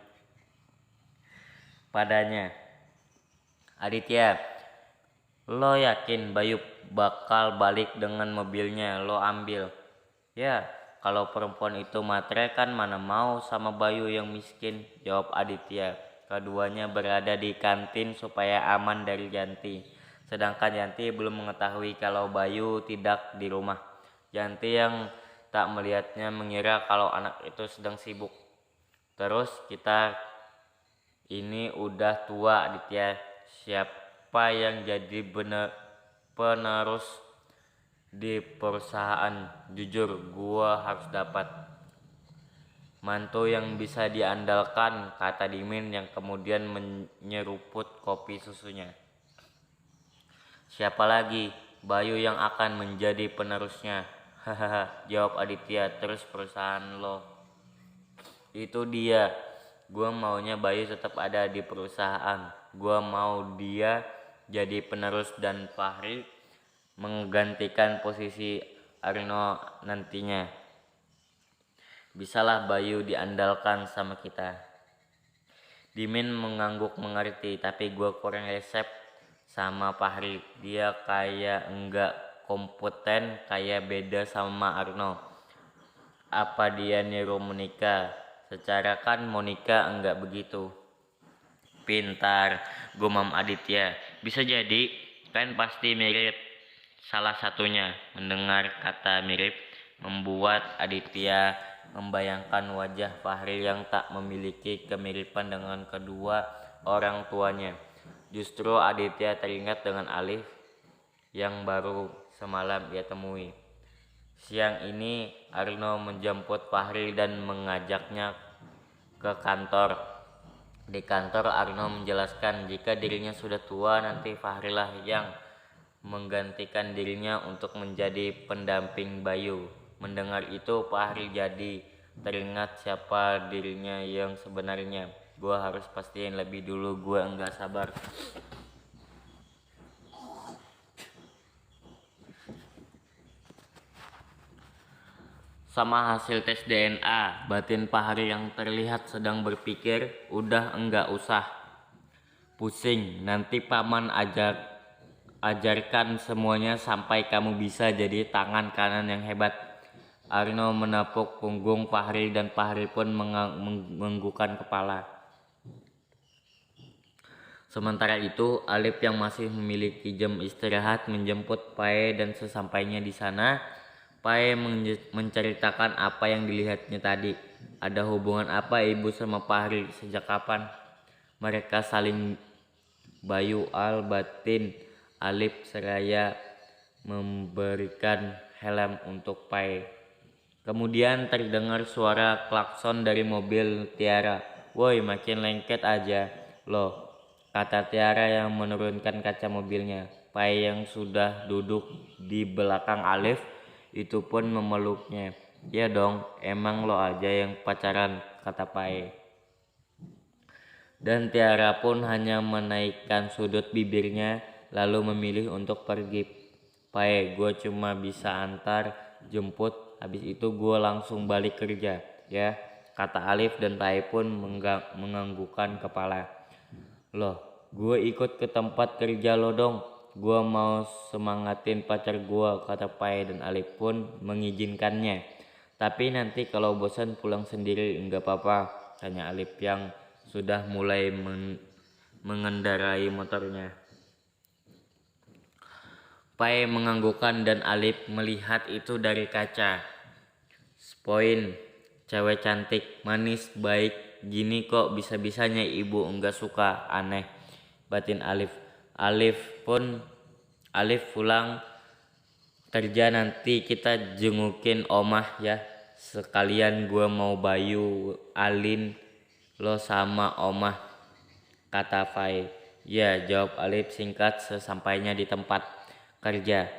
padanya. Aditya, lo yakin Bayu bakal balik dengan mobilnya lo ambil? Ya, kalau perempuan itu matre kan mana mau sama Bayu yang miskin, jawab Aditya. Keduanya berada di kantin supaya aman dari Yanti. Sedangkan Yanti belum mengetahui kalau Bayu tidak di rumah. Yanti yang tak melihatnya mengira kalau anak itu sedang sibuk. Terus kita ini udah tua, Aditya. Siapa yang jadi penerus di perusahaan? Jujur, gua harus dapat mantu yang bisa diandalkan, kata Dimin yang kemudian menyeruput kopi susunya. Siapa lagi? Bayu yang akan menjadi penerusnya. Hahaha, jawab Aditya. Terus perusahaan lo? Itu dia. Gua maunya Bayu tetap ada di perusahaan. Gua mau dia jadi penerus dan Fahri menggantikan posisi Arno nantinya. Bisalah Bayu diandalkan sama kita. Dimin mengangguk mengerti, tapi gue kurang resep sama Fahri. Dia kayak enggak kompeten, kayak beda sama Arno. Apa dia niru Monica? Secara kan Monica enggak begitu pintar, gumam Aditya. Bisa jadi, kan pasti mirip. Salah satunya. Mendengar kata mirip membuat Aditya membayangkan wajah Fahri yang tak memiliki kemiripan dengan kedua orang tuanya. Justru Aditya teringat dengan Alif yang baru semalam ia temui. Siang ini Arno menjemput Fahri dan mengajaknya ke kantor. Di kantor Arno menjelaskan jika dirinya sudah tua nanti Fahri lah yang menggantikan dirinya untuk menjadi pendamping Bayu. Mendengar itu Fahri jadi teringat siapa dirinya yang sebenarnya. Gua harus pastiin lebih dulu, gua enggak sabar. Sama hasil tes DNA, batin Fahri yang terlihat sedang berpikir, udah enggak usah pusing, nanti paman ajarkan semuanya sampai kamu bisa jadi tangan kanan yang hebat. Arno menepuk punggung Fahri dan Fahri pun menganggukkan kepala. Sementara itu, Alif yang masih memiliki jam istirahat menjemput Pae dan sesampainya di sana, Pae menceritakan apa yang dilihatnya tadi. Ada hubungan apa ibu sama Fahri? Sejak kapan mereka saling? Bayu al-Batin Alif seraya memberikan helm untuk Pae. Kemudian terdengar suara klakson dari mobil Tiara. Woi, makin lengket aja loh, kata Tiara yang menurunkan kaca mobilnya. Pae yang sudah duduk di belakang Alif itu pun memeluknya. Ya dong, emang lo aja yang pacaran, kata Pae. Dan Tiara pun hanya menaikkan sudut bibirnya lalu memilih untuk pergi. Pae, gue cuma bisa antar jemput, habis itu gue langsung balik kerja ya, kata Alif dan Pae pun menganggukkan kepala. Loh, gue ikut ke tempat kerja lo dong, gue mau semangatin pacar gue, kata Pae dan Alif pun mengizinkannya. Tapi nanti kalau bosan pulang sendiri enggak apa-apa, tanya Alif yang sudah mulai mengendarai motornya. Pae menganggukkan dan Alif melihat itu dari kaca. Spoin, cewek cantik, manis, baik, gini kok bisa-bisanya ibu enggak suka, aneh, batin Alif. Alif pulang kerja nanti kita jengukin omah ya. Sekalian gua mau Bayu, Alin, lo sama omah, kata Fai. Ya, jawab Alif singkat sesampainya di tempat kerja.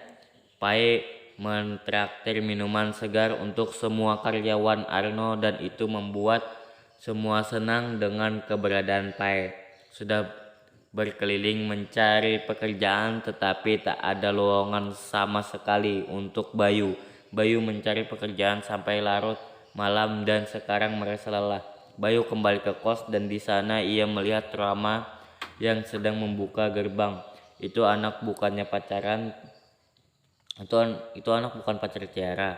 Fai mentraktir minuman segar untuk semua karyawan Arno dan itu membuat semua senang dengan keberadaan Fai. Sudah berkeliling mencari pekerjaan tetapi tak ada lowongan sama sekali untuk Bayu. Bayu mencari pekerjaan sampai larut malam dan sekarang merasa lelah. Bayu kembali ke kos dan di sana ia melihat Rama yang sedang membuka gerbang. Itu anak bukannya pacaran. Itu anak bukan pacar Tiara.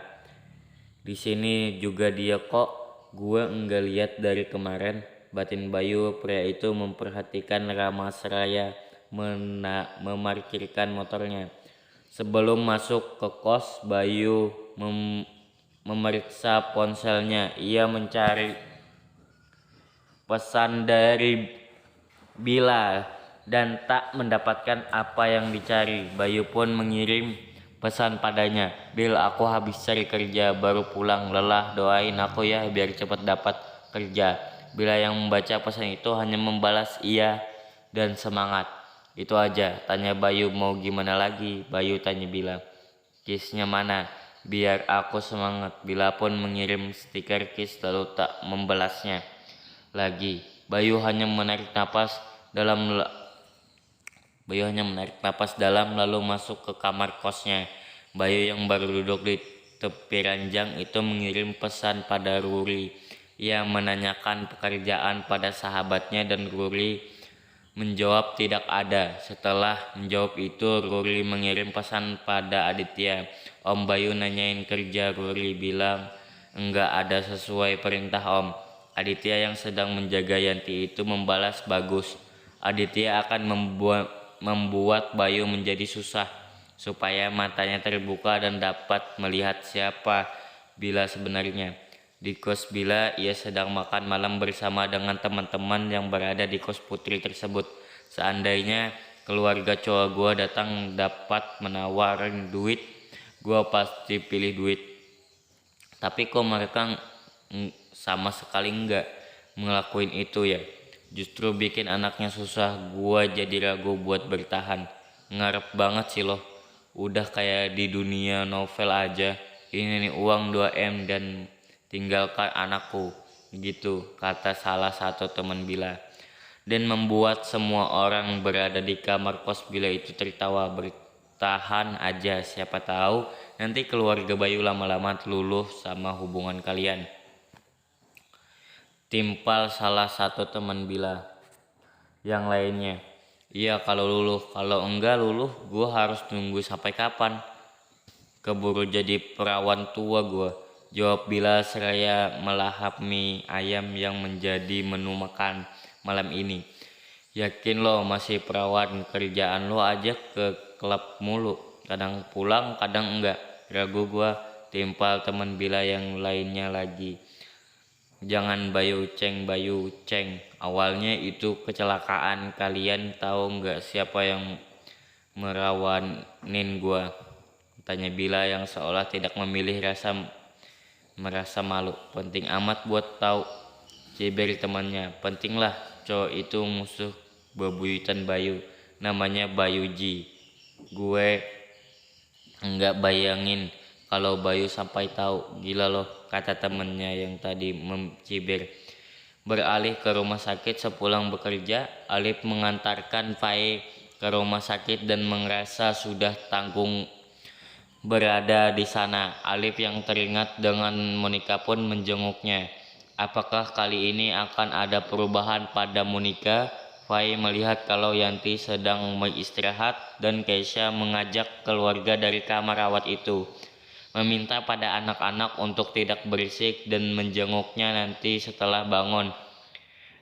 Di sini juga dia kok. Gue enggak lihat dari kemarin, batin Bayu. Pria itu memperhatikan Rama seraya memarkirkan motornya. Sebelum masuk ke kos, Bayu memeriksa ponselnya. Ia mencari pesan dari Bila dan tak mendapatkan apa yang dicari. Bayu pun mengirim pesan padanya. Bil, aku habis cari kerja baru pulang lelah, doain aku ya biar cepat dapat kerja. Bila yang membaca pesan itu hanya membalas iya dan semangat. Itu aja, tanya Bayu. Mau gimana lagi? Bayu tanya Bila. Kisnya mana? Biar aku semangat. Bila pun mengirim stiker kiss lalu tak membalasnya lagi. Bayu hanya menarik napas dalam lalu masuk ke kamar kosnya. Bayu yang baru duduk di tepi ranjang itu mengirim pesan pada Ruri. Ia menanyakan pekerjaan pada sahabatnya dan Ruri menjawab tidak ada. Setelah menjawab itu, Ruri mengirim pesan pada Aditya. Om, Bayu nanyain kerja. Ruri bilang enggak ada sesuai perintah Om. Aditya yang sedang menjaga Yanti itu membalas bagus. Aditya akan membuat Bayu menjadi susah supaya matanya terbuka dan dapat melihat siapa Bila sebenarnya. Di kos Bila, ia sedang makan malam bersama dengan teman-teman yang berada di kos putri tersebut. Seandainya keluarga cowok gua datang dapat menawarin duit, gua pasti pilih duit. Tapi kok mereka sama sekali enggak ngelakuin itu ya. Justru bikin anaknya susah, gua jadi ragu buat bertahan. Ngarep banget sih loh. Udah kayak di dunia novel aja. Ini nih uang 2M dan tinggalkan anakku. Gitu kata salah satu teman Bila. Dan membuat semua orang berada di kamar kos Bila itu tertawa. Bertahan aja, siapa tahu nanti keluarga Bayu lama-lama luluh sama hubungan kalian. Timpal salah satu teman Bila. Yang lainnya, iya kalau luluh, kalau enggak luluh gua harus nunggu sampai kapan? Keburu jadi perawan tua gua, jawab Bila seraya melahap mie ayam yang menjadi menu makan malam ini. Yakin lo masih perawan, kerjaan lo aja ke klub mulu, kadang pulang kadang enggak, ragu gua. Timpal teman Bila yang lainnya lagi. Jangan Bayu Ceng, awalnya itu kecelakaan, kalian tahu nggak siapa yang merawanin gua? Tanya Bila yang seolah tidak memilih merasa malu. Penting amat buat tahu, ciber temannya. Penting lah, cowok itu musuh bebuyutan Bayu, namanya Bayuji. Gue nggak bayangin kalau Bayu sampai tahu, gila loh, kata temennya yang tadi mencibir. Beralih ke rumah sakit sepulang bekerja, Alif mengantarkan Faye ke rumah sakit dan merasa sudah tanggung berada di sana. Alif yang teringat dengan Monica pun menjenguknya. Apakah kali ini akan ada perubahan pada Monica? Faye melihat kalau Yanti sedang beristirahat dan Keisha mengajak keluarga dari kamar rawat itu, meminta pada anak-anak untuk tidak berisik dan menjenguknya nanti setelah bangun.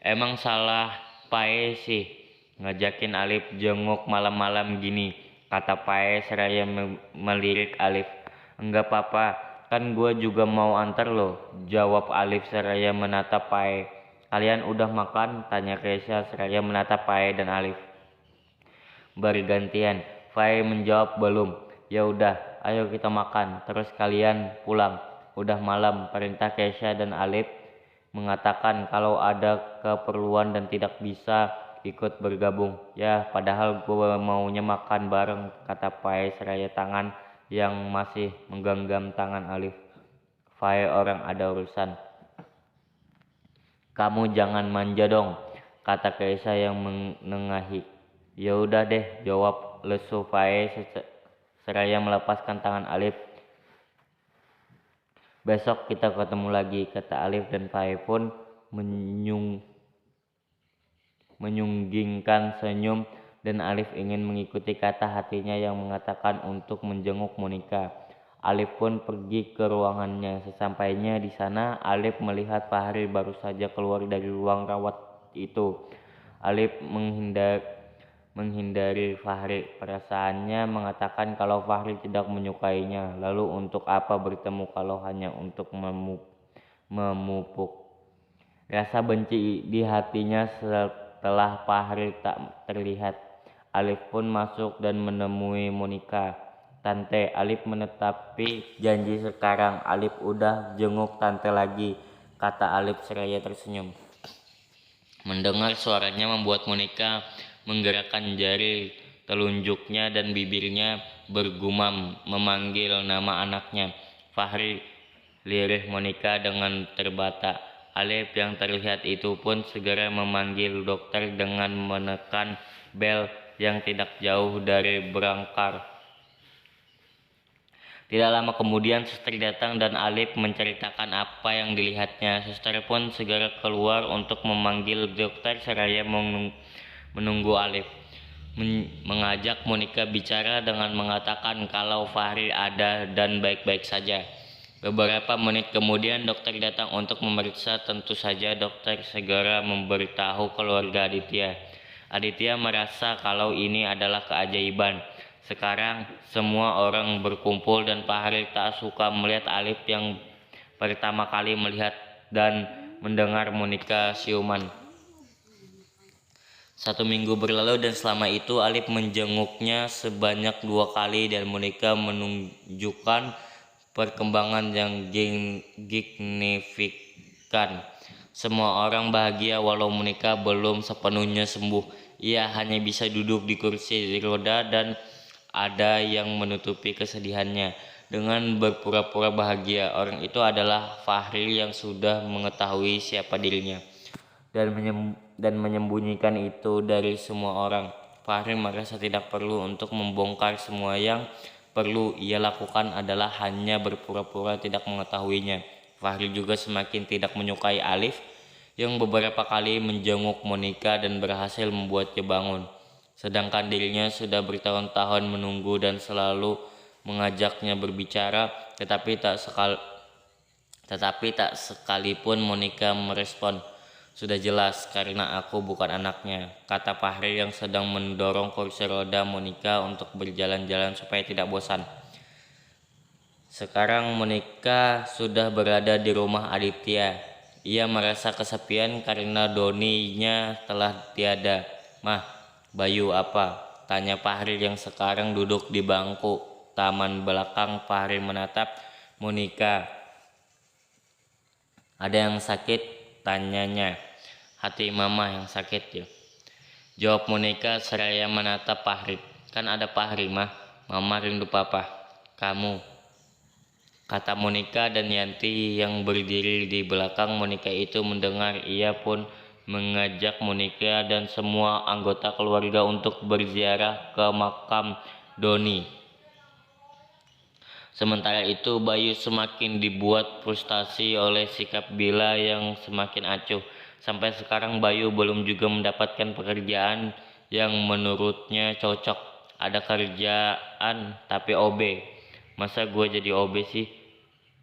Emang salah Pae sih ngajakin Alif jenguk malam-malam gini, kata Pae seraya melirik Alif. Enggak apa-apa, kan gue juga mau antar lo, jawab Alif seraya menatap Pae. Kalian udah makan? Tanya Keisha seraya menatap Pae dan Alif bergantian. Faye menjawab belum. Ya udah, ayo kita makan, terus kalian pulang. Udah malam, perintah Keisha dan Alif mengatakan kalau ada keperluan dan tidak bisa ikut bergabung. Ya, padahal gue maunya makan bareng, kata Faye seraya tangan yang masih menggenggam tangan Alif. Faye orang ada urusan. Kamu jangan manja dong, kata Keisha yang menengahi. Ya udah deh, jawab lesu Faye seraya melepaskan tangan Alif. Besok kita ketemu lagi, kata Alif dan Faye pun menyunggingkan senyum dan Alif ingin mengikuti kata hatinya yang mengatakan untuk menjenguk Monica. Alif pun pergi ke ruangannya. Sesampainya di sana, Alif melihat Fahri baru saja keluar dari ruang rawat itu. Alif menghindari Fahri. Perasaannya mengatakan kalau Fahri tidak menyukainya. Lalu untuk apa bertemu kalau hanya untuk memupuk rasa benci di hatinya setelah Fahri tak terlihat. Alif pun masuk dan menemui Monica. Tante, Alif menetapi janji sekarang. Alif udah jenguk tante lagi, kata Alif seraya tersenyum. Mendengar suaranya membuat Monica menggerakkan jari telunjuknya dan bibirnya bergumam memanggil nama anaknya. Fahri, lirih Monica dengan terbata. Alif yang terlihat itu pun segera memanggil dokter dengan menekan bel yang tidak jauh dari berangkar. Tidak lama kemudian suster datang dan Alif menceritakan apa yang dilihatnya. Suster pun segera keluar untuk memanggil dokter seraya menunggu Alif. Mengajak Monica bicara dengan mengatakan kalau Fahri ada dan baik-baik saja. Beberapa menit kemudian dokter datang untuk memeriksa. Tentu saja dokter segera memberitahu keluarga Aditya. Aditya merasa kalau ini adalah keajaiban. Sekarang semua orang berkumpul dan Fahri tak suka melihat Alif yang pertama kali melihat dan mendengar Monica siuman. 1 minggu berlalu dan selama itu Alif menjenguknya sebanyak 2 kali dan Monica menunjukkan perkembangan yang signifikan. Semua orang bahagia walau Monica belum sepenuhnya sembuh. Ia hanya bisa duduk di kursi roda dan ada yang menutupi kesedihannya dengan berpura-pura bahagia. Orang itu adalah Fahri yang sudah mengetahui siapa dirinya dan menyembunyikan itu dari semua orang. Fahri merasa tidak perlu untuk membongkar. Semua yang perlu ia lakukan adalah hanya berpura-pura tidak mengetahuinya. Fahri juga semakin tidak menyukai Alif yang beberapa kali menjenguk Monica dan berhasil membuatnya bangun. Sedangkan dirinya sudah bertahun-tahun menunggu dan selalu mengajaknya berbicara, tetapi tak sekalipun Monica merespon. Sudah jelas karena aku bukan anaknya, kata Fahri yang sedang mendorong kursi roda Monica untuk berjalan-jalan supaya tidak bosan. Sekarang Monica sudah berada di rumah Aditya. Ia merasa kesepian karena Doninya telah tiada. Mah, Bayu apa? Tanya Fahri yang sekarang duduk di bangku taman belakang. Fahri menatap Monica. Ada yang sakit? Tanyanya. Hati mama yang sakit ya, jawab Monica seraya menatap Fahri. Kan ada Fahri mah, mama rindu papa. Kamu, kata Monica, dan Yanti yang berdiri di belakang Monica itu mendengar. Ia pun mengajak Monica dan semua anggota keluarga untuk berziarah ke makam Doni. Sementara itu Bayu semakin dibuat frustasi oleh sikap Bila yang semakin acuh. Sampai sekarang Bayu belum juga mendapatkan pekerjaan yang menurutnya cocok. Ada kerjaan tapi OB. Masa gue jadi OB sih?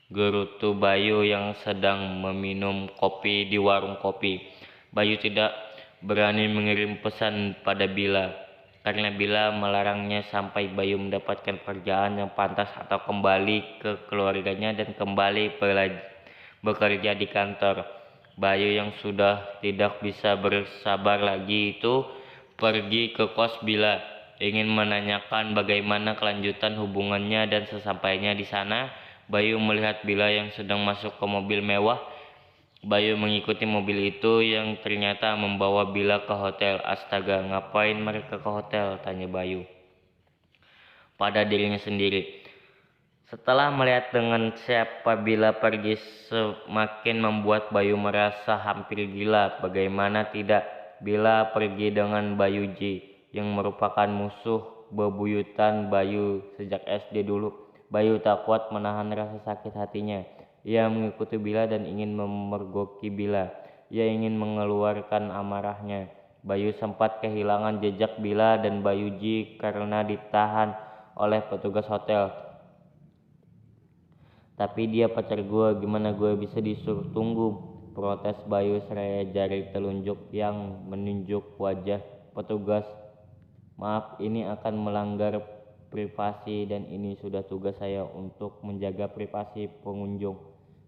Gerutu Bayu yang sedang meminum kopi di warung kopi. Bayu tidak berani mengirim pesan pada Bila karena Bila melarangnya sampai Bayu mendapatkan pekerjaan yang pantas atau kembali ke keluarganya dan kembali bekerja di kantor. Bayu yang sudah tidak bisa bersabar lagi itu pergi ke kos Bila, ingin menanyakan bagaimana kelanjutan hubungannya, dan sesampainya di sana Bayu melihat Bila yang sedang masuk ke mobil mewah. Bayu mengikuti mobil itu yang ternyata membawa Bila ke hotel. Astaga, ngapain mereka ke hotel? Tanya Bayu pada dirinya sendiri. Setelah melihat dengan siapa Bila pergi, semakin membuat Bayu merasa hampir gila. Bagaimana tidak, Bila pergi dengan Bayuji yang merupakan musuh bebuyutan Bayu sejak SD dulu. Bayu tak kuat menahan rasa sakit hatinya. Ia mengikuti Bila dan ingin memergoki Bila. Ia ingin mengeluarkan amarahnya. Bayu sempat kehilangan jejak Bila dan Bayuji karena ditahan oleh petugas hotel. Tapi dia pacar gue, gimana gue bisa disuruh tunggu? Protes Bayu seraya jari telunjuk yang menunjuk wajah petugas. Maaf, ini akan melanggar privasi dan ini sudah tugas saya untuk menjaga privasi pengunjung.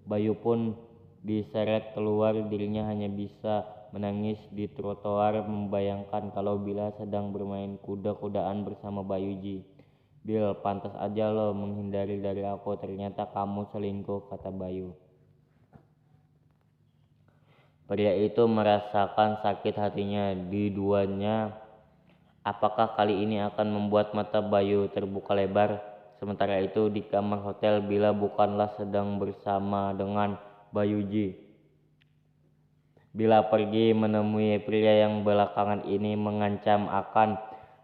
Bayu pun diseret keluar. Dirinya hanya bisa menangis di trotoar membayangkan kalau Bila sedang bermain kuda-kudaan bersama Bayuji. Bil, pantas aja lo menghindari dari aku, ternyata kamu selingkuh, kata Bayu. Pria itu merasakan sakit hatinya di duanya. Apakah kali ini akan membuat mata Bayu terbuka lebar? Sementara itu di kamar hotel, Bila bukanlah sedang bersama dengan Bayuji. Bila pergi menemui pria yang belakangan ini mengancam akan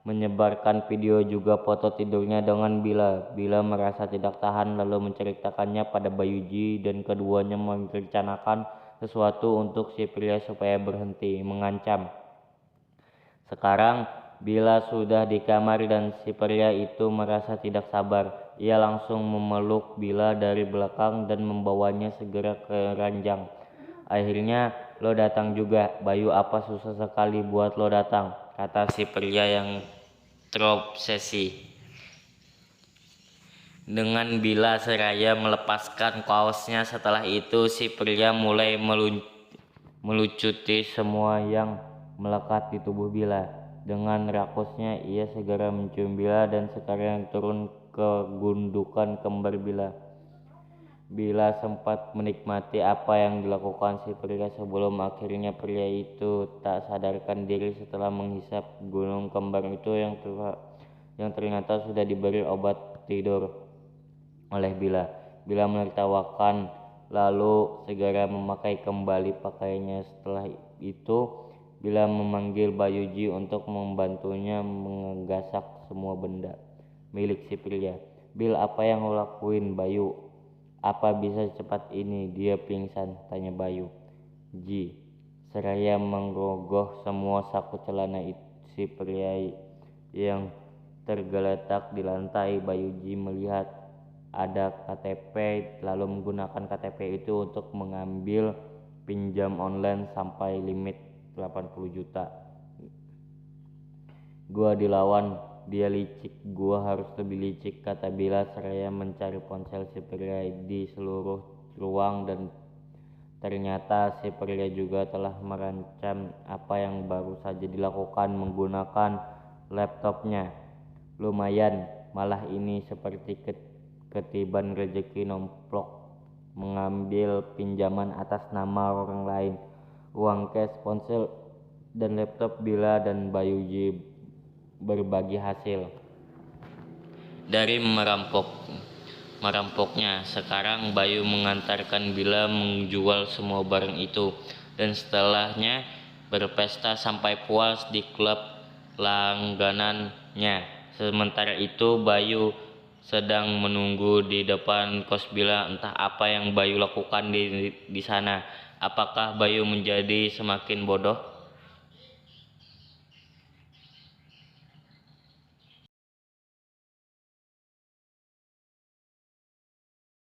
menyebarkan video juga foto tidurnya dengan Bila. Bila merasa tidak tahan lalu menceritakannya pada Bayuji dan keduanya merencanakan sesuatu untuk si pria supaya berhenti mengancam. Sekarang Bila sudah di kamar dan si pria itu merasa tidak sabar. Ia langsung memeluk Bila dari belakang dan membawanya segera ke ranjang. Akhirnya lo datang juga, Bayu. Apa susah sekali buat lo datang, kata si pria yang terobsesi dengan Bila seraya melepaskan kaosnya. Setelah itu si pria mulai melucuti semua yang melekat di tubuh Bila. Dengan rakusnya ia segera mencium Bila dan sekarang turun ke gundukan kembar Bila. Bila sempat menikmati apa yang dilakukan si pria sebelum akhirnya pria itu tak sadarkan diri setelah menghisap gunung kembar itu yang yang ternyata sudah diberi obat tidur oleh Bila. Bila menertawakan lalu segera memakai kembali pakaiannya. Setelah itu Bila memanggil Bayuji untuk membantunya menggasak semua benda milik si pria. "Bil, apa yang lo lakuin, Bayu? Apa bisa cepat ini dia pingsan?" tanya Bayu. "Ji," seraya menggogoh semua saku celana si pria yang tergeletak di lantai. Bayuji melihat ada KTP lalu menggunakan KTP itu untuk mengambil pinjam online sampai limit 80 juta. "Gua dilawan, dia licik, gua harus lebih licik," kata Bila seraya mencari ponsel si pria di seluruh ruang, dan ternyata si pria juga telah merancam apa yang baru saja dilakukan menggunakan laptopnya. "Lumayan, malah ini seperti ketiban rezeki nomplok mengambil pinjaman atas nama orang lain." Uang cash, ponsel, dan laptop Bila dan Bayuji berbagi hasil dari merampoknya. Sekarang Bayu mengantarkan Bila menjual semua barang itu, dan setelahnya berpesta sampai puas di klub langganannya. Sementara itu Bayu sedang menunggu di depan kos Bila. Entah apa yang Bayu lakukan di sana. Apakah Bayu menjadi semakin bodoh?